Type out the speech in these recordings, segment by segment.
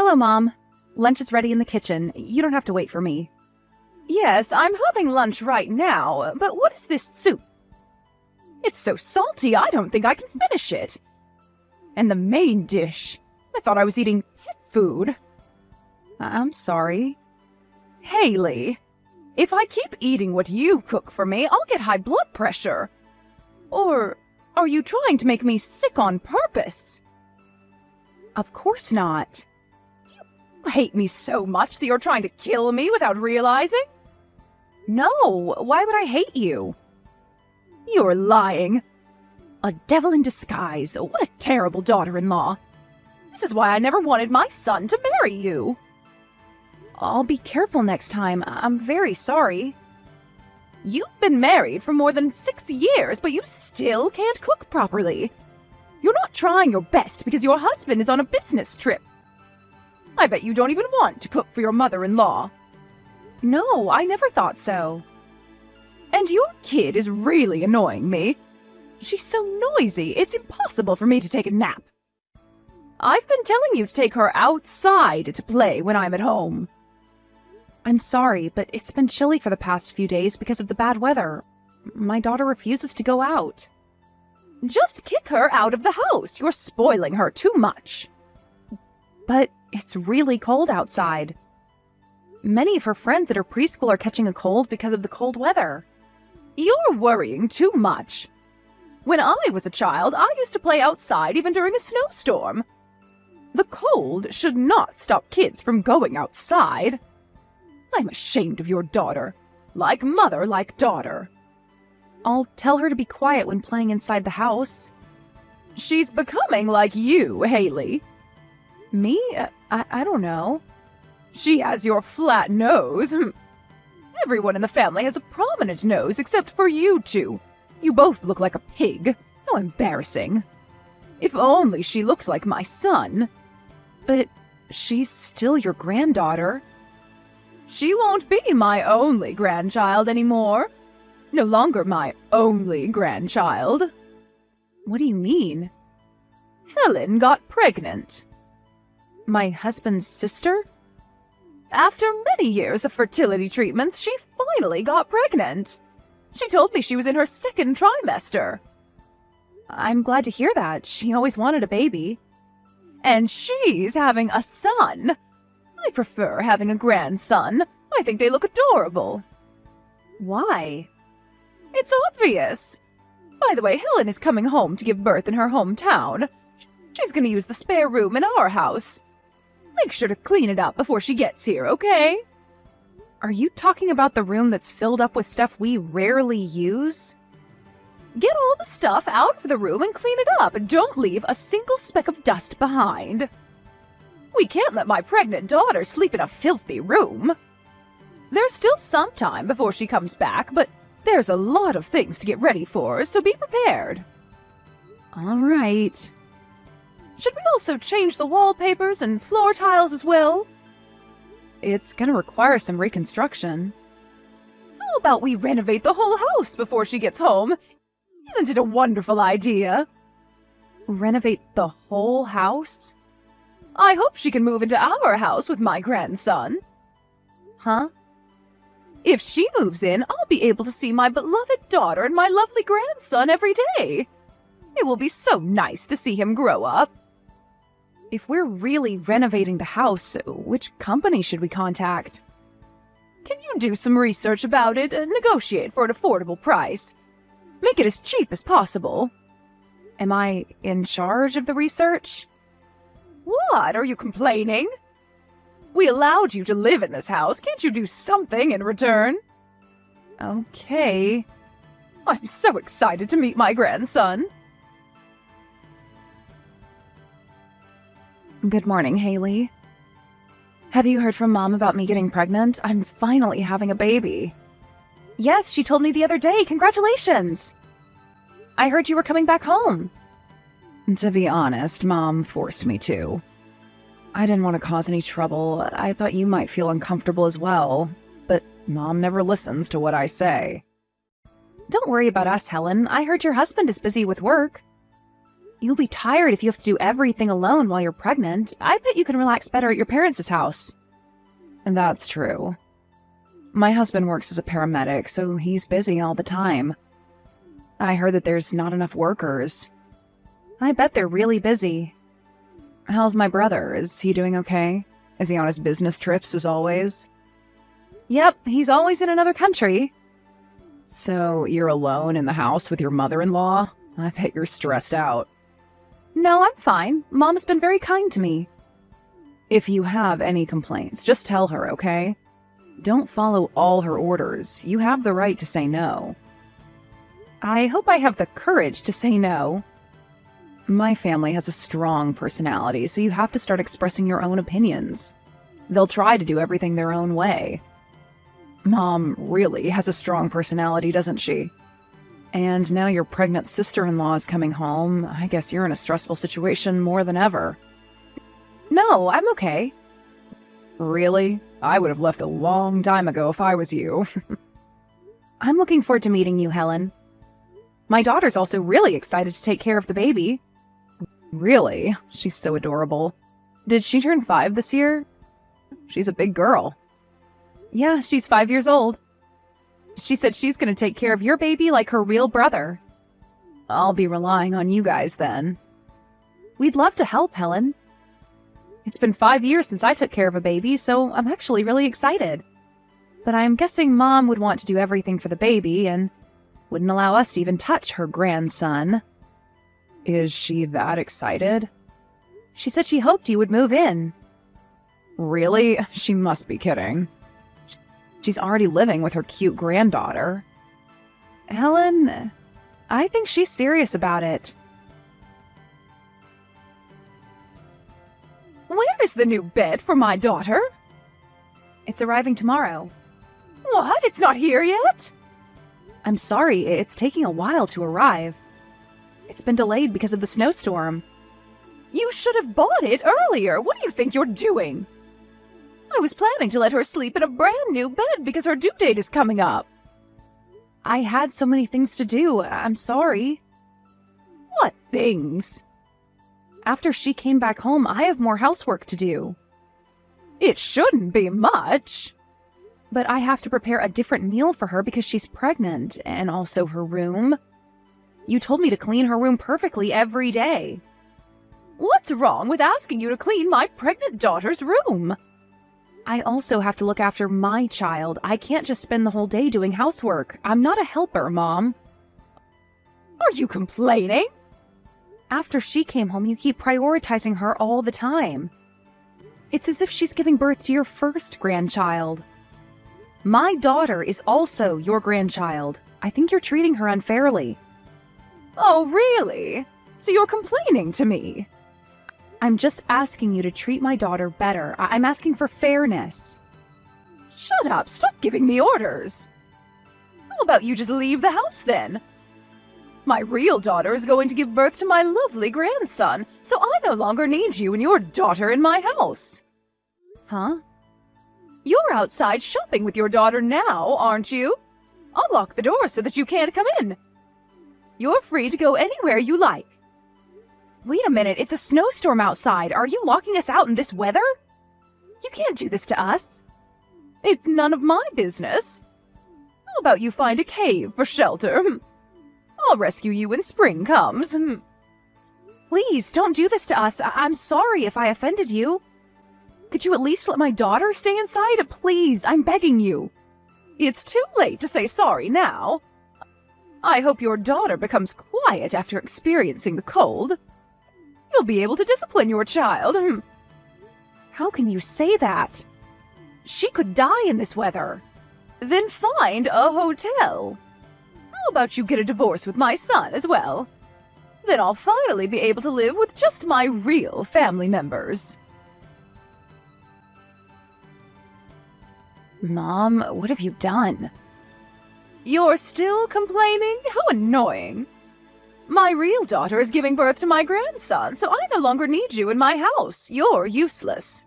Hello, Mom. Lunch is ready in the kitchen. You don't have to wait for me. Yes, I'm having lunch right now, but what is this soup? It's so salty, I don't think I can finish it. And the main dish. I thought I was eating pet food. I'm sorry. Haley, if I keep eating what you cook for me, I'll get high blood pressure. Or are you trying to make me sick on purpose? Of course not. You hate me so much that you're trying to kill me without realizing? No, why would I hate you? You're lying. A devil in disguise. What a terrible daughter-in-law. This is why I never wanted my son to marry you. I'll be careful next time. I'm very sorry. You've been married for more than 6 years, but you still can't cook properly. You're not trying your best because your husband is on a business trip. I bet you don't even want to cook for your mother-in-law. No, I never thought so. And your kid is really annoying me. She's so noisy, it's impossible for me to take a nap. I've been telling you to take her outside to play when I'm at home. I'm sorry, but it's been chilly for the past few days because of the bad weather. My daughter refuses to go out. Just kick her out of the house. You're spoiling her too much. But it's really cold outside. Many of her friends at her preschool are catching a cold because of the cold weather. You're worrying too much. When I was a child, I used to play outside even during a snowstorm. The cold should not stop kids from going outside. I'm ashamed of your daughter. Like mother, like daughter. I'll tell her to be quiet when playing inside the house. She's becoming like you, Haley. Me? I don't know. She has your flat nose. Everyone in the family has a prominent nose except for you two. You both look like a pig. How embarrassing. If only she looked like my son. But she's still your granddaughter. She won't be my only grandchild anymore. No longer my only grandchild. What do you mean? Helen got pregnant. My husband's sister? After many years of fertility treatments, she finally got pregnant. She told me she was in her second trimester. I'm glad to hear that. She always wanted a baby. And she's having a son. I prefer having a grandson. I think they look adorable. Why? It's obvious. By the way, Helen is coming home to give birth in her hometown. She's going to use the spare room in our house. Make sure to clean it up before she gets here, okay? Are you talking about the room that's filled up with stuff we rarely use? Get all the stuff out of the room and clean it up. Don't leave a single speck of dust behind. We can't let my pregnant daughter sleep in a filthy room. There's still some time before she comes back, but there's a lot of things to get ready for, so be prepared. All right. Should we also change the wallpapers and floor tiles as well? It's gonna require some reconstruction. How about we renovate the whole house before she gets home? Isn't it a wonderful idea? Renovate the whole house? I hope she can move into our house with my grandson. Huh? If she moves in, I'll be able to see my beloved daughter and my lovely grandson every day. It will be so nice to see him grow up. If we're really renovating the house, which company should we contact? Can you do some research about it and negotiate for an affordable price? Make it as cheap as possible. Am I in charge of the research? What? Are you complaining? We allowed you to live in this house. Can't you do something in return? Okay. I'm so excited to meet my grandson. Good morning, Haley. Have you heard from Mom about me getting pregnant? I'm finally having a baby. Yes, she told me the other day. Congratulations! I heard you were coming back home. To be honest, Mom forced me to. I didn't want to cause any trouble. I thought you might feel uncomfortable as well. But Mom never listens to what I say. Don't worry about us, Helen. I heard your husband is busy with work. You'll be tired if you have to do everything alone while you're pregnant. I bet you can relax better at your parents' house. And that's true. My husband works as a paramedic, so he's busy all the time. I heard that there's not enough workers. I bet they're really busy. How's my brother? Is he doing okay? Is he on his business trips as always? Yep, he's always in another country. So you're alone in the house with your mother-in-law? I bet you're stressed out. No, I'm fine. Mom's been very kind to me. If you have any complaints, just tell her, okay? Don't follow all her orders. You have the right to say no. I hope I have the courage to say no. My family has a strong personality, so you have to start expressing your own opinions. They'll try to do everything their own way. Mom really has a strong personality, doesn't she? And now your pregnant sister-in-law is coming home. I guess you're in a stressful situation more than ever. No, I'm okay. Really? I would have left a long time ago if I was you. I'm looking forward to meeting you, Helen. My daughter's also really excited to take care of the baby. Really? She's so adorable. Did she turn 5 this year? She's a big girl. Yeah, she's 5 years old. She said she's going to take care of your baby like her real brother. I'll be relying on you guys then. We'd love to help, Helen. It's been 5 years since I took care of a baby, so I'm actually really excited. But I'm guessing Mom would want to do everything for the baby and wouldn't allow us to even touch her grandson. Is she that excited? She said she hoped you would move in. Really? She must be kidding. She's already living with her cute granddaughter. Helen, I think she's serious about it. Where is the new bed for my daughter? It's arriving tomorrow. What? It's not here yet? I'm sorry, it's taking a while to arrive. It's been delayed because of the snowstorm. You should have bought it earlier. What do you think you're doing? I was planning to let her sleep in a brand new bed because her due date is coming up. I had so many things to do. I'm sorry. What things? After she came back home, I have more housework to do. It shouldn't be much. But I have to prepare a different meal for her because she's pregnant, and also her room. You told me to clean her room perfectly every day. What's wrong with asking you to clean my pregnant daughter's room? I also have to look after my child. I can't just spend the whole day doing housework. I'm not a helper, Mom. Are you complaining? After she came home, you keep prioritizing her all the time. It's as if she's giving birth to your first grandchild. My daughter is also your grandchild. I think you're treating her unfairly. Oh, really? So you're complaining to me? I'm just asking you to treat my daughter better. I'm asking for fairness. Shut up. Stop giving me orders. How about you just leave the house then? My real daughter is going to give birth to my lovely grandson, so I no longer need you and your daughter in my house. Huh? You're outside shopping with your daughter now, aren't you? I'll lock the door so that you can't come in. You're free to go anywhere you like. Wait a minute, it's a snowstorm outside. Are you locking us out in this weather? You can't do this to us. It's none of my business. How about you find a cave for shelter? I'll rescue you when spring comes. Please, don't do this to us. I'm sorry if I offended you. Could you at least let my daughter stay inside? Please, I'm begging you. It's too late to say sorry now. I hope your daughter becomes quiet after experiencing the cold. You'll be able to discipline your child. How can you say that? She could die in this weather. Then find a hotel. How about you get a divorce with my son as well? Then I'll finally be able to live with just my real family members. Mom, what have you done? You're still complaining? How annoying. My real daughter is giving birth to my grandson, so I no longer need you in my house. You're useless.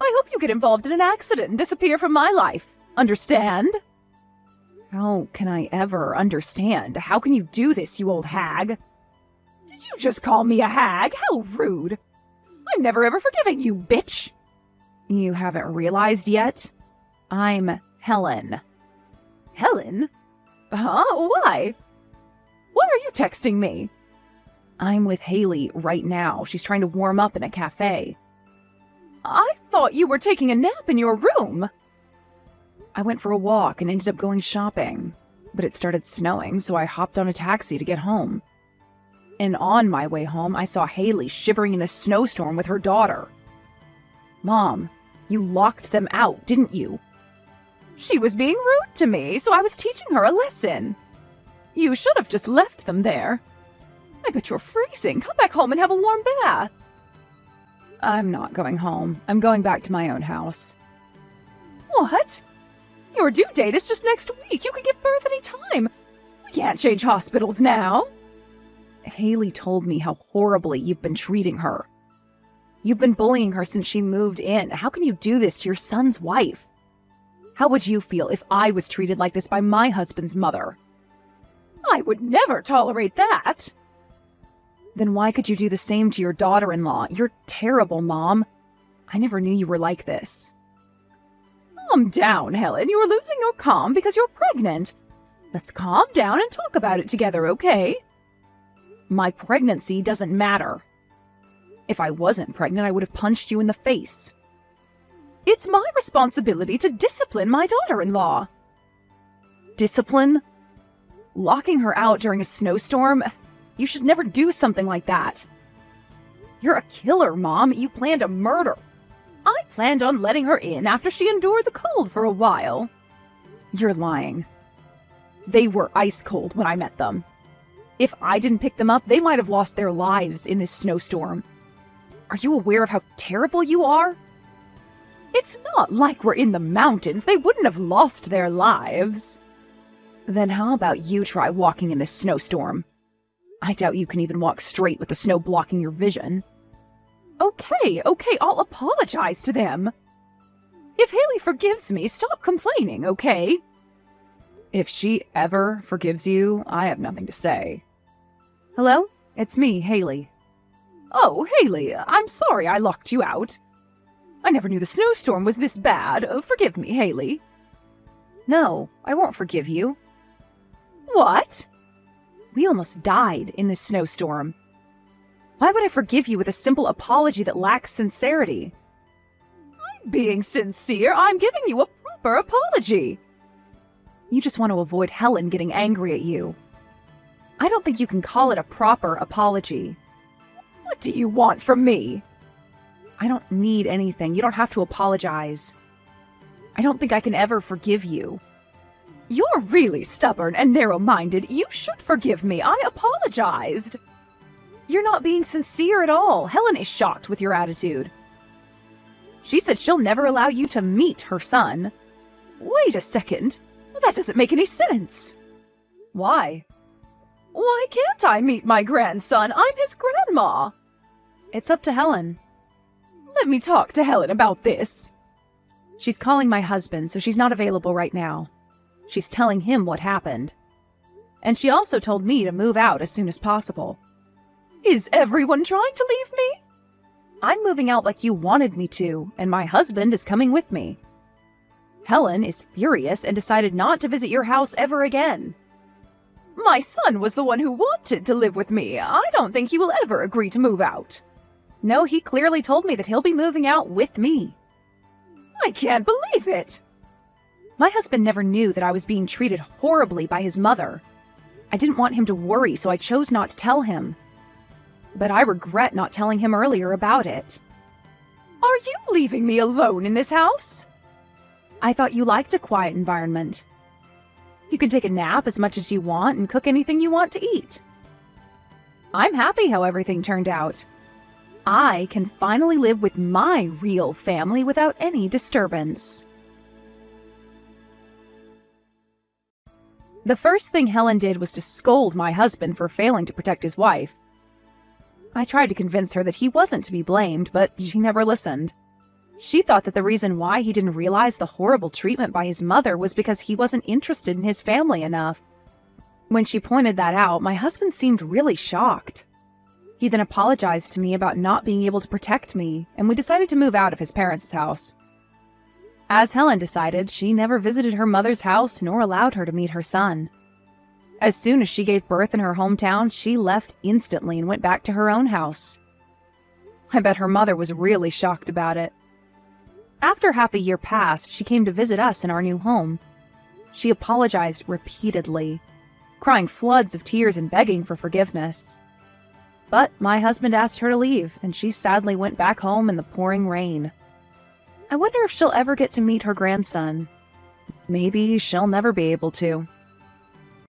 I hope you get involved in an accident and disappear from my life. Understand? How can I ever understand? How can you do this, you old hag? Did Did you just call me a hag? How rude. I'm never ever forgiving you, bitch. You haven't realized yet? I'm Helen. Helen? Huh? Why? What are you texting me? I'm with Haley right now. She's trying to warm up in a cafe. I thought you were taking a nap in your room. I went for a walk and ended up going shopping, but it started snowing, so I hopped on a taxi to get home. And on my way home, I saw Haley shivering in the snowstorm with her daughter. Mom, you locked them out, didn't you? She was being rude to me, so I was teaching her a lesson. You should have just left them there. I bet you're freezing. Come back home and have a warm bath. I'm not going home. I'm going back to my own house. What? Your due date is just next week. You can give birth any time. We can't change hospitals now. Haley told me how horribly you've been treating her. You've been bullying her since she moved in. How can you do this to your son's wife? How would you feel if I was treated like this by my husband's mother? I would never tolerate that. Then why could you do the same to your daughter-in-law? You're terrible, Mom. I never knew you were like this. Calm down, Helen. You're losing your calm because you're pregnant. Let's calm down and talk about it together, okay? My pregnancy doesn't matter. If I wasn't pregnant, I would have punched you in the face. It's my responsibility to discipline my daughter-in-law. Discipline? Locking her out during a snowstorm? You should never do something like that. You're a killer, Mom. You planned a murder. I planned on letting her in after she endured the cold for a while. You're lying. They were ice cold when I met them. If I didn't pick them up, they might have lost their lives in this snowstorm. Are you aware of how terrible you are? It's not like we're in the mountains. They wouldn't have lost their lives. Then how about you try walking in this snowstorm? I doubt you can even walk straight with the snow blocking your vision. Okay, I'll apologize to them. If Haley forgives me, stop complaining, okay? If she ever forgives you, I have nothing to say. Hello? It's me, Haley. Oh, Haley, I'm sorry I locked you out. I never knew the snowstorm was this bad. Forgive me, Haley. No, I won't forgive you. What? We almost died in this snowstorm. Why would I forgive you with a simple apology that lacks sincerity? I'm being sincere. I'm giving you a proper apology. You just want to avoid Helen getting angry at you. I don't think you can call it a proper apology. What do you want from me? I don't need anything. You don't have to apologize. I don't think I can ever forgive you. You're really stubborn and narrow-minded. You should forgive me. I apologized. You're not being sincere at all. Helen is shocked with your attitude. She said she'll never allow you to meet her son. Wait a second. That doesn't make any sense. Why? Why can't I meet my grandson? I'm his grandma. It's up to Helen. Let me talk to Helen about this. She's calling my husband, so she's not available right now. She's telling him what happened. And she also told me to move out as soon as possible. Is everyone trying to leave me? I'm moving out like you wanted me to, and my husband is coming with me. Helen is furious and decided not to visit your house ever again. My son was the one who wanted to live with me. I don't think he will ever agree to move out. No, he clearly told me that he'll be moving out with me. I can't believe it. My husband never knew that I was being treated horribly by his mother. I didn't want him to worry, so I chose not to tell him. But I regret not telling him earlier about it. Are you leaving me alone in this house? I thought you liked a quiet environment. You can take a nap as much as you want and cook anything you want to eat. I'm happy how everything turned out. I can finally live with my real family without any disturbance. The first thing Helen did was to scold my husband for failing to protect his wife. I tried to convince her that he wasn't to be blamed, but she never listened. She thought that the reason why he didn't realize the horrible treatment by his mother was because he wasn't interested in his family enough. When she pointed that out, my husband seemed really shocked. He then apologized to me about not being able to protect me, and we decided to move out of his parents' house. As Helen decided, she never visited her mother's house nor allowed her to meet her son. As soon as she gave birth in her hometown, she left instantly and went back to her own house. I bet her mother was really shocked about it. After half a year passed, she came to visit us in our new home. She apologized repeatedly, crying floods of tears and begging for forgiveness. But my husband asked her to leave, and she sadly went back home in the pouring rain. I wonder if she'll ever get to meet her grandson. Maybe she'll never be able to.